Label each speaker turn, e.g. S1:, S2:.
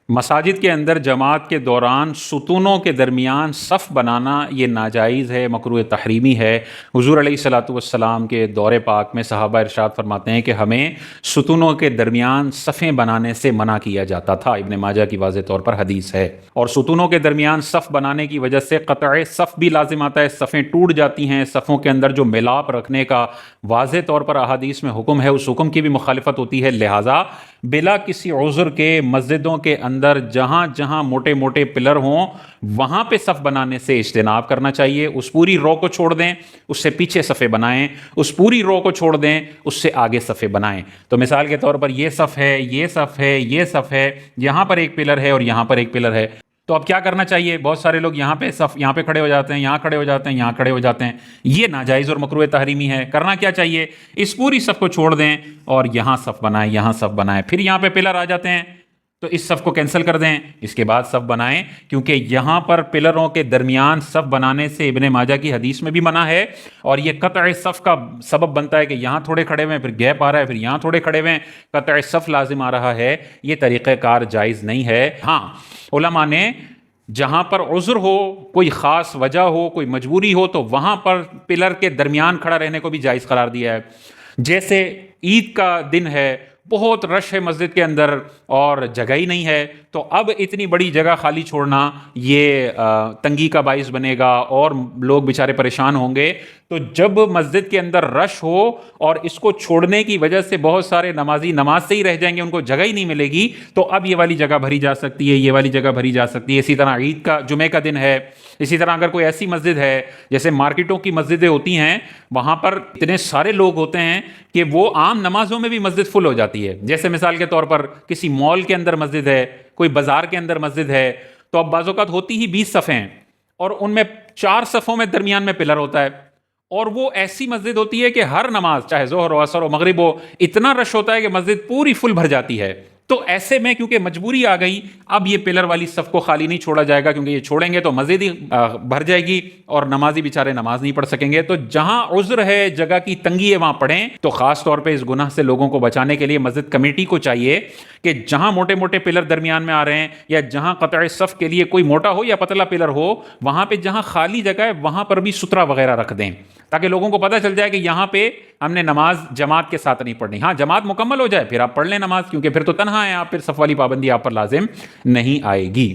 S1: مساجد کے اندر جماعت کے دوران ستونوں کے درمیان صف بنانا یہ ناجائز ہے، مکروہ تحریمی ہے۔ حضور علیہ الصلاۃ والسلام کے دور پاک میں صحابہ ارشاد فرماتے ہیں کہ ہمیں ستونوں کے درمیان صفیں بنانے سے منع کیا جاتا تھا، ابن ماجہ کی واضح طور پر حدیث ہے۔ اور ستونوں کے درمیان صف بنانے کی وجہ سے قطع صف بھی لازم آتا ہے، صفیں ٹوٹ جاتی ہیں، صفوں کے اندر جو ملاپ رکھنے کا واضح طور پر احادیث میں حکم ہے اس حکم کی بھی مخالفت ہوتی ہے۔ لہٰذا بلا کسی عذر کے مسجدوں کے اندر جہاں جہاں موٹے موٹے پلر ہوں وہاں پہ صف بنانے سے اجتناب کرنا چاہیے۔ اس پوری رو کو چھوڑ دیں، اس سے پیچھے صفیں بنائیں، اس پوری رو کو چھوڑ دیں، اس سے آگے صفیں بنائیں۔ تو مثال کے طور پر یہ صف ہے، یہ صف ہے، یہ صف ہے، یہاں پر ایک پلر ہے اور یہاں پر ایک پلر ہے۔ تو اب کیا کرنا چاہیے؟ بہت سارے لوگ یہاں پہ صف یہاں پہ کھڑے ہو جاتے ہیں، یہاں کھڑے ہو جاتے ہیں، یہاں کھڑے ہو جاتے ہیں۔ یہ ناجائز اور مکروہ تحریمی ہے۔ کرنا کیا چاہیے؟ اس پوری صف کو چھوڑ دیں اور یہاں صف بنائیں، یہاں صف بنائیں، پھر یہاں پہ پلر آ جاتے ہیں تو اس صف کو کینسل کر دیں، اس کے بعد صف بنائیں، کیونکہ یہاں پر پلروں کے درمیان صف بنانے سے ابن ماجہ کی حدیث میں بھی منع ہے، اور یہ قطع صف کا سبب بنتا ہے کہ یہاں تھوڑے کھڑے ہوئے ہیں، پھر گیپ آ رہا ہے، پھر یہاں تھوڑے کھڑے ہوئے ہیں، قطع صف لازم آ رہا ہے۔ یہ طریقہ کار جائز نہیں ہے۔ ہاں، علماء نے جہاں پر عذر ہو، کوئی خاص وجہ ہو، کوئی مجبوری ہو، تو وہاں پر پلر کے درمیان کھڑا رہنے کو بھی جائز قرار دیا ہے۔ جیسے عید کا دن ہے، بہت رش ہے مسجد کے اندر اور جگہ ہی نہیں ہے، تو اب اتنی بڑی جگہ خالی چھوڑنا یہ تنگی کا باعث بنے گا اور لوگ بیچارے پریشان ہوں گے۔ تو جب مسجد کے اندر رش ہو اور اس کو چھوڑنے کی وجہ سے بہت سارے نمازی نماز سے ہی رہ جائیں گے، ان کو جگہ ہی نہیں ملے گی، تو اب یہ والی جگہ بھری جا سکتی ہے، یہ والی جگہ بھری جا سکتی ہے۔ اسی طرح عید کا جمعے کا دن ہے، اسی طرح اگر کوئی ایسی مسجد ہے جیسے مارکیٹوں کی مسجدیں ہوتی ہیں، وہاں پر اتنے سارے لوگ ہوتے ہیں کہ وہ عام نمازوں میں بھی مسجد فل ہو جاتی ہے۔ جیسے مثال کے طور پر کسی مال کے اندر مسجد ہے، کوئی بازار کے اندر مسجد ہے، تو اب بعض اوقات ہوتی ہی 20 صفیں ہیں اور ان میں 4 صفوں میں درمیان میں پلر ہوتا ہے، اور وہ ایسی مسجد ہوتی ہے کہ ہر نماز چاہے ظہر ہو، عصر ہو، مغرب ہو، اتنا رش ہوتا ہے کہ مسجد پوری فل بھر جاتی ہے۔ تو ایسے میں کیونکہ مجبوری آ گئی، اب یہ پلر والی صف کو خالی نہیں چھوڑا جائے گا، کیونکہ یہ چھوڑیں گے تو مسجد ہی بھر جائے گی اور نمازی بیچارے نماز نہیں پڑھ سکیں گے۔ تو جہاں عذر ہے، جگہ کی تنگی ہے، وہاں پڑھیں۔ تو خاص طور پہ اس گناہ سے لوگوں کو بچانے کے لیے مسجد کمیٹی کو چاہیے کہ جہاں موٹے موٹے پلر درمیان میں آ رہے ہیں، یا جہاں قطع صف کے لیے کوئی موٹا ہو یا پتلا پلر ہو، وہاں پہ جہاں خالی جگہ ہے وہاں پر بھی سترا وغیرہ رکھ دیں، تاکہ لوگوں کو پتہ چل جائے کہ یہاں پہ ہم نے نماز جماعت کے ساتھ نہیں پڑھنی۔ ہاں، جماعت مکمل ہو جائے پھر آپ پڑھ لیں نماز، کیونکہ پھر تو تنہا ہیں آپ، پھر صف والی پابندی آپ پر لازم نہیں آئے گی۔